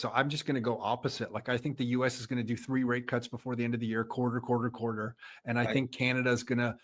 So I'm just going to go opposite. Like I think the US is going to do 3 rate cuts before the end of the year, quarter. And I think Canada is going to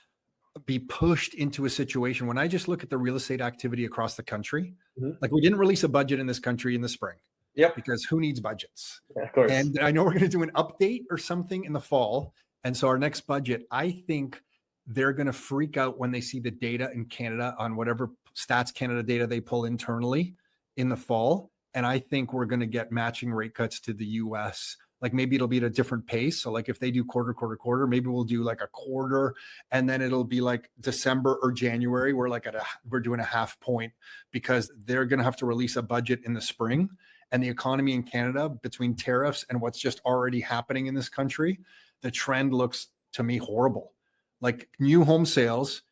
be pushed into a situation. When I just look at the real estate activity across the country, like we didn't release a budget in this country in the spring. Yep. Because who needs budgets? Yeah, of course. And I know we're going to do an update or something in the fall. And so our next budget, I think they're going to freak out when they see the data in Canada on whatever Stats Canada data they pull internally in the fall. And I think we're going to get matching rate cuts to the US. Like maybe it'll be at a different pace. So like if they do quarter, maybe we'll do like a quarter, and then it'll be like December or January. We're doing a half point because they're going to have to release a budget in the spring. And the economy in Canada, between tariffs and what's just already happening in this country, the trend looks to me horrible. Like new home sales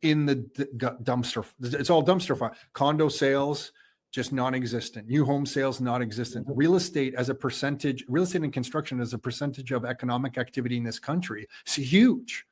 in the dumpster. It's all dumpster fire. Condo sales, just non-existent. New home sales, non-existent. Real estate as a percentage, real estate and construction as a percentage of economic activity in this country is huge.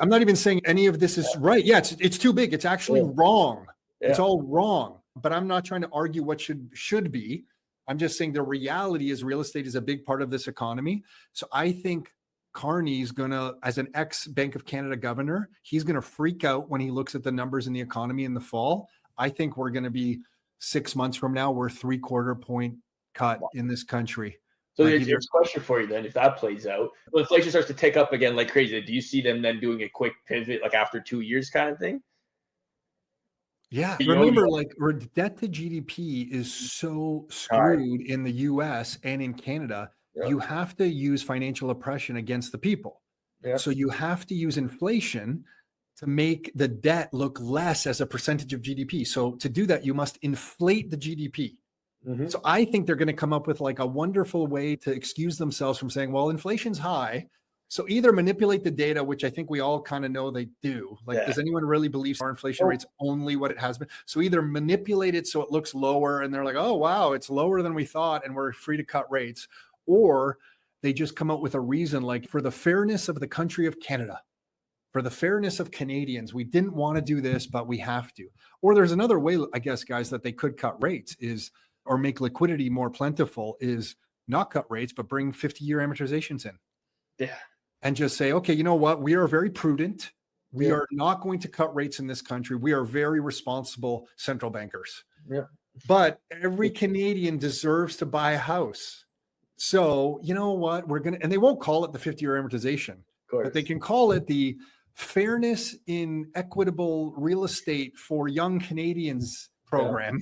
I'm not even saying any of this is right. Yeah, it's too big. It's actually wrong. Yeah. It's all wrong. But I'm not trying to argue what should be. I'm just saying the reality is real estate is a big part of this economy. So I think Carney's gonna, as an ex-Bank of Canada governor, he's gonna freak out when he looks at the numbers in the economy in the fall. I think we're gonna be 6 months from now, we're 3/4 point cut in this country. So here's a question for you then, if that plays out, when inflation starts to tick up again like crazy, do you see them then doing a quick pivot like after 2 years kind of thing? Yeah, remember, like debt to GDP is so screwed in the US and in Canada. You have to use financial oppression against the people. So you have to use inflation to make the debt look less as a percentage of GDP. So to do that, you must inflate the GDP. So I think they're going to come up with like a wonderful way to excuse themselves from saying, well, inflation's high. So either manipulate the data, which I think we all kind of know they do. Like, does anyone really believe our inflation rate's only what it has been? So either manipulate it so it looks lower and they're like, oh, wow, it's lower than we thought and we're free to cut rates. Or they just come up with a reason like for the fairness of the country of Canada, for the fairness of Canadians, we didn't want to do this, but we have to. Or there's another way, I guess, guys, that they could cut rates is, or make liquidity more plentiful is not cut rates, but bring 50-year amortizations in. Yeah. And just say, okay, you know what? We are very prudent. We are not going to cut rates in this country. We are very responsible central bankers. But every Canadian deserves to buy a house. So you know what? We're going to, and they won't call it the 50-year amortization, but they can call it the fairness in equitable real estate for young Canadians program.